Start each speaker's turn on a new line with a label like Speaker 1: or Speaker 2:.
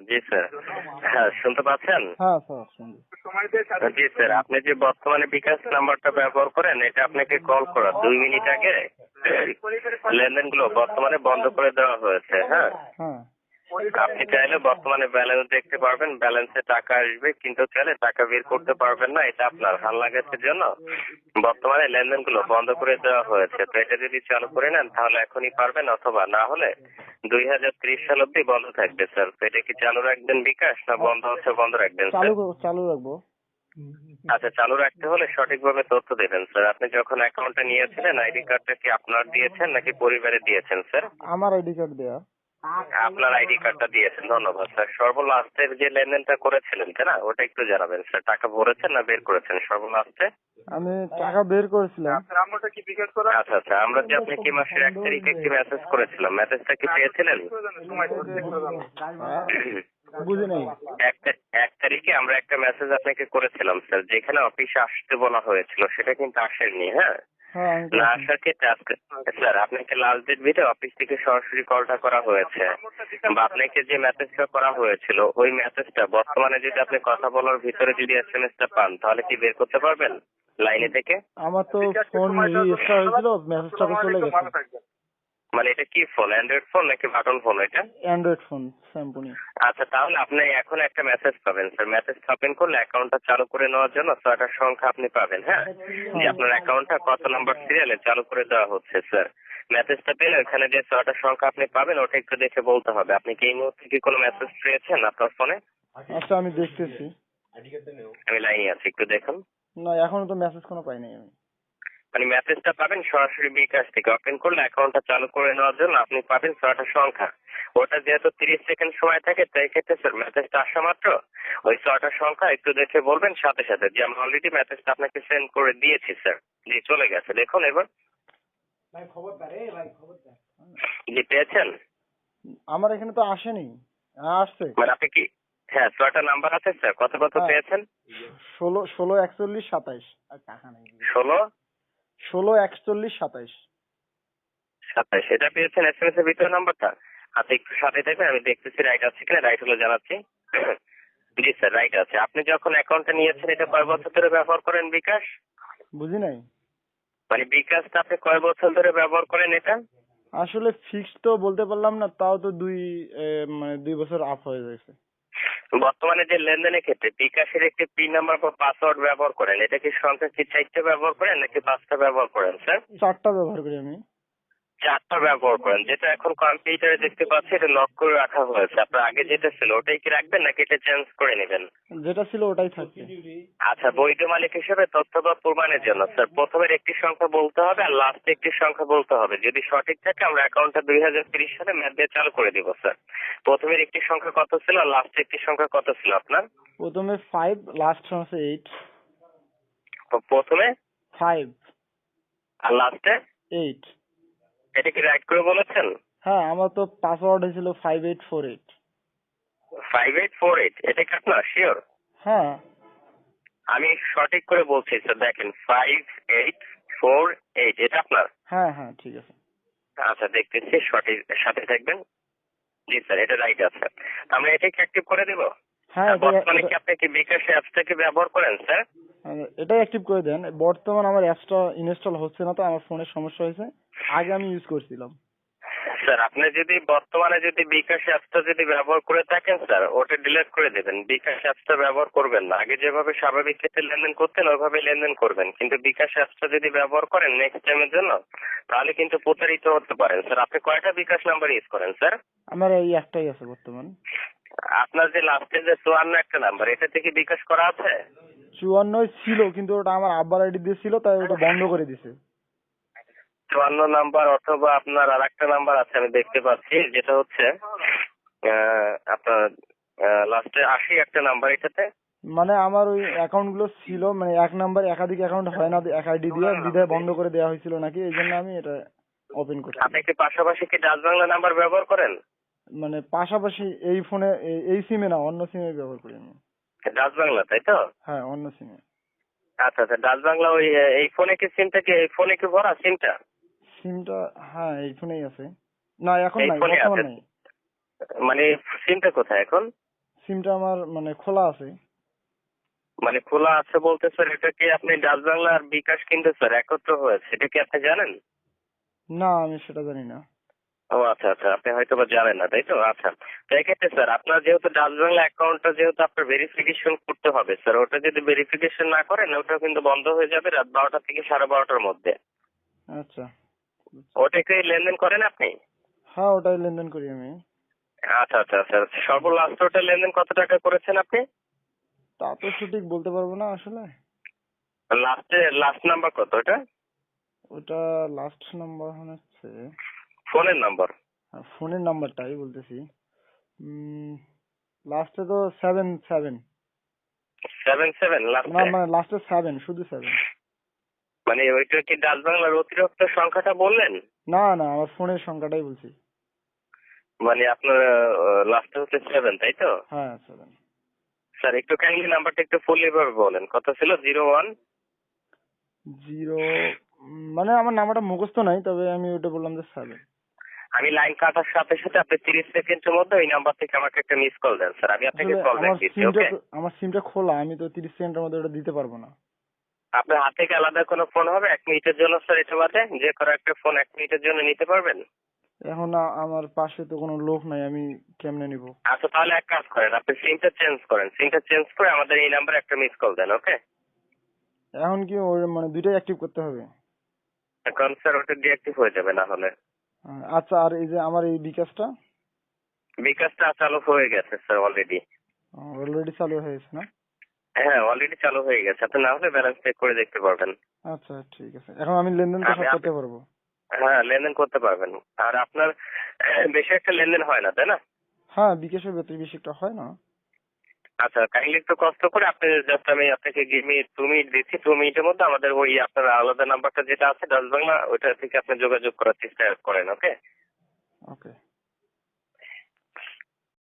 Speaker 1: জি sir. হ্যাঁ, শুনতে পাচ্ছেন?
Speaker 2: হ্যাঁ স্যার শুনছি।
Speaker 1: জি স্যার, আপনি যে বর্তমানে বিকাশ নাম্বারটা ব্যবহার করেন, এটা আপনাকে কল করা 2 মিনিট আগে লেনদেনগুলো বর্তমানে বন্ধ করে দেওয়া হয়েছে। হ্যাঁ,
Speaker 2: হ্যাঁ
Speaker 1: আপনি চাইলে বর্তমানে ব্যালেন্স দেখতে পারবেন, ব্যালেন্সে টাকা আসবে, কিন্তু চাইলে টাকা বের করতে পারবেন না। এটা আপনার হাল লাগানোর জন্য বর্তমানে লেনদেনগুলো বন্ধ করে দেওয়া হয়েছে। তো এটা যদি চালু করে নেন তাহলে এখনই পারবেন, অথবা না হলে 2030 সাল অব্দি বন্ধ থাকবে স্যার। তো এটা কি চালু রাখবেন বিকাশ, না বন্ধ হচ্ছে বন্ধ রাখবেন স্যার?
Speaker 2: চালু রাখবো।
Speaker 1: আচ্ছা, চালু রাখতে হলে সঠিকভাবে তথ্য দেবেন স্যার। আপনি যখন অ্যাকাউন্টটা নিয়েছিলেন আইডি কার্ডটা কি আপনার দিয়েছেন নাকি পরিবারে দিয়েছেন স্যার?
Speaker 2: আমার আইডি কার্ড দেয়া।
Speaker 1: আপনার আইডি কার্ডটা দিয়েছেন, ধন্যবাদ স্যার। সর্বলাস্টের যে লেনদেনটা করেছিলেন তাই না, ওটা একটু জানাবেন স্যার। টাকা ভরেছেন না বের করেছেন সর্বলাস্টে?
Speaker 2: আমি টাকা বের করেছিলাম।
Speaker 1: আচ্ছা আচ্ছা, আমরা যে আপনাকে এই মাসের 1 তারিখে একটি মেসেজ করেছিলাম, মেসেজটা কি পেয়েছিলেন?
Speaker 2: বুঝি নাই।
Speaker 1: 1 তারিখে আমরা একটা মেসেজ আপনাকে করেছিলাম স্যার, যেখানে অফিসে আসতে বলা হয়েছিল, সেটা কিন্তু আসেনি। হ্যাঁ, না আসার ক্ষেত্রে আজকে স্যার আপনাকে লাস্ট ডেট ভিতরে অফিস থেকে সরাসরি কলটা করা হয়েছে, বা আপনাকে যে মেসেজটা করা হয়েছিল ওই মেসেজটা বর্তমানে যদি আপনি কথা বলার ভিতরে যদি এসএমএসটা পান, তাহলে কি বের করতে পারবেন লাইনে থেকে?
Speaker 2: আমার তো ফোন রিস্টার্ট হয়েছিল, মেসেজটা তো চলে গেছে।
Speaker 1: মানে এটা কি ফোন, অ্যান্ড্রয়েড ফোন নাকি বাটন ফোন এটা?
Speaker 2: Android phone Samsung.
Speaker 1: আচ্ছা, তাহলে আপনি এখন একটা মেসেজ পাবেন স্যার। মেসেজটা ওপেন করলে অ্যাকাউন্টটা চালু করে নেওয়ার জন্য 6টা সংখ্যা আপনি পাবেন। হ্যাঁ, যে আপনার অ্যাকাউন্টটা কত নাম্বার সিরিয়ালে চালু করে দেওয়া হচ্ছে স্যার। মেসেজটা পেলে ওখানে যে 6টা সংখ্যা আপনি পাবেন, ওটা একটু দেখে বলতে হবে। আপনি কি এই মুহূর্তে কি কোনো মেসেজ পেয়েছেন আপনার ফোনে?
Speaker 2: আচ্ছা আমি দেখতেছি।
Speaker 1: আমি লাইনে আছি, একটু দেখুন।
Speaker 2: না এখনো তো মেসেজ কোনো পাই নাই আমি।
Speaker 1: মানে মেসেজটা পাবেন সরাসরি বিকাশ থেকে। ওপেন করলে অ্যাকাউন্টটা চালু করে নেওয়ার জন্য আপনি পাবেন 6টা সংখ্যা। ওটা যেহেতু 30 সেকেন্ড সময় থাকে, তাই ক্ষেত্রে স্যার মেসেজটা আসা মাত্র ওই 6টা সংখ্যা একটু দেখে বলবেন সাথে সাথে যে আমি অলরেডি মেসেজটা আপনাকে সেন্ড করে দিয়েছি স্যার। জি, চলে গেছে, দেখুন এবার। জি, পেয়েছেন?
Speaker 2: আমার এখানে তো আসেনি। আসছে।
Speaker 1: মানে আপনি কি, হ্যাঁ 6টা নাম্বার আছে স্যার, কত কত পেয়েছেন?
Speaker 2: 16 41 27। আর টাকা নাই।
Speaker 1: 16
Speaker 2: 41 27।
Speaker 1: 27 এটা পেয়েছেন এসএমএস এর ভিতরে নাম্বারটা? আচ্ছা, একটু সাথে থাকবেন, আমি দেখতেছি রাইট আছে কিনা। রাইট হলে জানাচ্ছি। জি স্যার, রাইট আছে। আপনি যখন অ্যাকাউন্টটা নিয়েছেন এটা কয় বছর ধরে ব্যবহার করেন বিকাশ?
Speaker 2: বুঝি নাই।
Speaker 1: মানে বিকাশটা আপনি কয় বছর ধরে ব্যবহার করেন এটা?
Speaker 2: আসলে ফিক্স তো বলতে পারলাম না, তাও তো মানে 2 বছর আপ হয়ে গেছে।
Speaker 1: বর্তমানে যে লেনদেনের ক্ষেত্রে বিকাশের একটি পিন নাম্বার বা পাসওয়ার্ড ব্যবহার করেন, এটা কি সংখ্যা কি 4টা ব্যবহার করেন নাকি 5টা ব্যবহার করেন স্যার?
Speaker 2: 4টা ব্যবহার করি আমি।
Speaker 1: 4টা ব্যবহার করেন। যেটা এখন কম্পিউটারে দেখতে পাচ্ছি এটা লক করে রাখা হয়েছে। আপনার আগে যেটা ছিল ওটাই কি রাখবেন নাকি এটা চেঞ্জ করে নেবেন?
Speaker 2: যেটা ছিল ওটাই থাকবে।
Speaker 1: আচ্ছা, বৈধ মালিক হিসেবে তথ্য বা প্রমাণের জন্য স্যার প্রথমের একটি সংখ্যা বলতে হবে আর লাস্টে একটি সংখ্যা বলতে হবে। যদি সঠিক থাকে আমরা অ্যাকাউন্টটা 2030 সালে ম্যাচ দিয়ে চালু করে দিব স্যার। প্রথমের একটি সংখ্যা কত ছিল আর লাস্টে একটি সংখ্যা কত ছিল আপনার?
Speaker 2: প্রথমে 5, লাস্ট হচ্ছে 8।
Speaker 1: প্রথমে
Speaker 2: 5
Speaker 1: আর লাস্টে
Speaker 2: 8।
Speaker 1: এটা কি রাইট করে বলেছেন?
Speaker 2: হ্যাঁ, আমার তো পাসওয়ার্ড হয়েছিল 5848।
Speaker 1: 5848 এটা কি আপনার শিওর?
Speaker 2: হ্যাঁ
Speaker 1: আমি সঠিক করে বলছি স্যার, দেখেন 5848 এটা আপনার?
Speaker 2: হ্যাঁ হ্যাঁ ঠিক আছে।
Speaker 1: আচ্ছা, দেখতেছি, সঠিক সাথে থাকবেন। জি স্যার, এটা রাইট আছে। আমরা এটাকে অ্যাক্টিভ করে দেব।
Speaker 2: হ্যাঁ
Speaker 1: বর্তমানে কি আপনি কি বিকাশ অ্যাপসটাকে ব্যবহার করেন স্যার?
Speaker 2: এটাই অ্যাক্টিভ করে দেন। বর্তমান আমার অ্যাপসটা ইনস্টল হচ্ছে না, তো আমার ফোনের সমস্যা হয়েছে। আগে আমি ইউজ করছিলাম।
Speaker 1: স্যার আপনি যদি বর্তমানে যদি বিকাশ অ্যাপসটা যদি ব্যবহার করে থাকেন স্যার, ওটা ডিলিট করে দেবেন। বিকাশ অ্যাপসটা ব্যবহার করবেন না। আগে যেভাবে স্বাভাবিক ক্ষেত্রে লেনদেন করতেন ওইভাবে লেনদেন করবেন, কিন্তু বিকাশ অ্যাপসটা যদি ব্যবহার করেন নেক্সট টাইমের জন্য, তাহলে কিন্তু প্রতারিত হতে পারেন স্যার। আপনি কয়টা বিকাশ নাম্বার ইউজ করেন স্যার?
Speaker 2: আমার এই একটাই আছে বর্তমান।
Speaker 1: আপনার যে লাস্টে যে 54 একটা নাম্বার, এটা থেকে বিকাশ করা আছে?
Speaker 2: 54 ছিল, কিন্তু ওটা আমার আব্বার আইডি দিয়ে ছিল, তাই ওটা বন্ধ করে দিছে।
Speaker 1: 54 নাম্বার অথবা আপনার আর একটা নাম্বার আছে আমি দেখতে পাচ্ছি, যেটা হচ্ছে আপনার লাস্টে 80 একটা নাম্বার। এটাতে
Speaker 2: মানে আমার ওই অ্যাকাউন্ট গুলো ছিল, মানে এক নাম্বার একাধিক অ্যাকাউন্ট হয় না এক আইডি দিয়ে, বিধায় বন্ধ করে দেওয়া হয়েছিল নাকি, এই জন্য আমি এটা ওপেন করছি।
Speaker 1: আপনি কি পাশাপাশি কি ডাচ বাংলা নাম্বার ব্যবহার করেন?
Speaker 2: মানে পাশাপাশি এই ফোনে, এই সিমে না, অন্য সিমে ব্যবহার করি আমি।
Speaker 1: ডাচ বাংলা, তাই তো?
Speaker 2: হ্যাঁ অন্য সিমে।
Speaker 1: আচ্ছা আচ্ছা, ডাচ বাংলা ওই এই ফোনে কি সিমটা কি, এই ফোনে কি ভরা সিমটা?
Speaker 2: সিমটা হ্যাঁ এই ফোনেই আছে। না এখন
Speaker 1: এই
Speaker 2: নাই,
Speaker 1: ফোনে
Speaker 2: বর্তমান
Speaker 1: আছে।
Speaker 2: নাই।
Speaker 1: মানে সিমটা কোথায় এখন?
Speaker 2: সিমটা আমার মানে খোলা আছে।
Speaker 1: মানে খোলা আছে বলতে স্যার এটা কি আপনি ডাচ বাংলা আর বিকাশ কিন্তু স্যার একত্র হয়েছে, এটা কি আপনি জানেন?
Speaker 2: না, আমি সেটা জানি না।
Speaker 1: ও আচ্ছা আচ্ছা, আপনি হয়তো বা জানেন না তাই তো। আচ্ছা, তো এক্ষেত্রে স্যার আপনার যেহেতু ডাচ বাংলা অ্যাকাউন্টটা যেহেতু আপনার ভেরিফিকেশন করতে হবে স্যার, ওটা যদি ভেরিফিকেশন না করেন ওটা কিন্তু বন্ধ হয়ে যাবে রাত 12টা থেকে 12:30টার মধ্যে।
Speaker 2: আচ্ছা।
Speaker 1: ওটাকে লেনদেন করেন আপনি?
Speaker 2: হ্যাঁ, ওটাই লেনদেন করি আমি।
Speaker 1: আচ্ছা আচ্ছা আচ্ছা, সর্বলাস্ট ওটা লেনদেন কত টাকা করেছেন আপনি?
Speaker 2: তা তো সঠিক বলতে পারবো না আসলে।
Speaker 1: লাস্ট নাম্বার কত ওটা?
Speaker 2: ওটা লাস্ট নাম্বার হচ্ছে
Speaker 1: ফোনের নাম্বার?
Speaker 2: ফোনের নাম্বারটাই বলতেছি। লাস্টে তো 7 7।
Speaker 1: 7
Speaker 2: না,
Speaker 1: লাস্টে?
Speaker 2: মানে লাস্টে 7, শুধু 7।
Speaker 1: মানে ওইটা কি ডাচ বাংলার অতিরিক্ত সংখ্যাটা বললেন?
Speaker 2: না না, আমার ফোনের সংখ্যাটাই বলছি।
Speaker 1: মানে আপনার লাস্টে হচ্ছে 7 তাই তো?
Speaker 2: হ্যাঁ, 7।
Speaker 1: স্যার একটু কাইন্ডলি নাম্বারটা একটু ফুললি ভাবে বলেন, কত ছিল? 01?
Speaker 2: 0, মানে আমার নাম্বারটা মুখস্থ নাই, তবে আমি ওটা বললাম যে 7।
Speaker 1: আমি লাইন কাটার সাথে সাথে আপনি 30 সেকেন্ডের মধ্যে ওই নাম্বার থেকে আমাকে একটা মিস কল দেন স্যার, আমি আপনাকে
Speaker 2: আসলে
Speaker 1: কল ব্যাক দিচ্ছি। ওকে?
Speaker 2: আমার সিমটা খোলা, আমি তো 30 সেকেন্ডের মধ্যে ওটা দিতে পারবো না।
Speaker 1: আপনার হাত থেকে আলাদা কোনো ফোন হবে 1 মিনিটের জন্য স্যার, এটা বাদে যে কোনো একটা ফোন 1 মিনিটের জন্য নিতে পারবেন?
Speaker 2: এখন আমার পাশে তো কোনো লোক নাই, আমি কেমনে নিব?
Speaker 1: আচ্ছা, তাহলে এক কাজ করেন, আপনি সিমটা চেঞ্জ করেন, সিমটা চেঞ্জ করে আমাদের এই নাম্বারে একটা মিস কল দেন। ওকে?
Speaker 2: এখন কি ওই মানে দুইটাই অ্যাক্টিভ করতে হবে?
Speaker 1: এখন স্যার ওটা ডিঅ্যাক্টিভ হয়ে যাবে না হলে।
Speaker 2: আচ্ছা, আর এই যে আমার এই বিকাশটা?
Speaker 1: বিকাশটা চালু হয়ে গেছে স্যার অলরেডি।
Speaker 2: অলরেডি চালু হয়েছে না?
Speaker 1: হ্যাঁ, অলরেডি চালু হয়ে গেছে, আপনি না হলে ব্যালেন্স চেক করে দেখতে পারবেন।
Speaker 2: আচ্ছা, ঠিক আছে। এখন আমি লেনদেন তো সব করতে পারবো?
Speaker 1: হ্যাঁ, লেনদেন করতে পারবেন। আর আপনার বেশি একটা লেনদেন হয় না তাই না?
Speaker 2: হ্যাঁ, বিকাশের বেশি একটা হয় না।
Speaker 1: আচ্ছা, কাইন্ডলি একটু কষ্ট করে আপনি জাস্ট, আমি আপনাকে গিভ মি 2 মিনিট দিচ্ছি, 2 মিনিটের মধ্যে আমাদের ওই আপনার আলাদা নাম্বারটা যেটা আছে ডাচ বাংলা, ওইটা থেকে আপনি যোগাযোগ করার চেষ্টা করেন। ওকে?
Speaker 2: ওকে।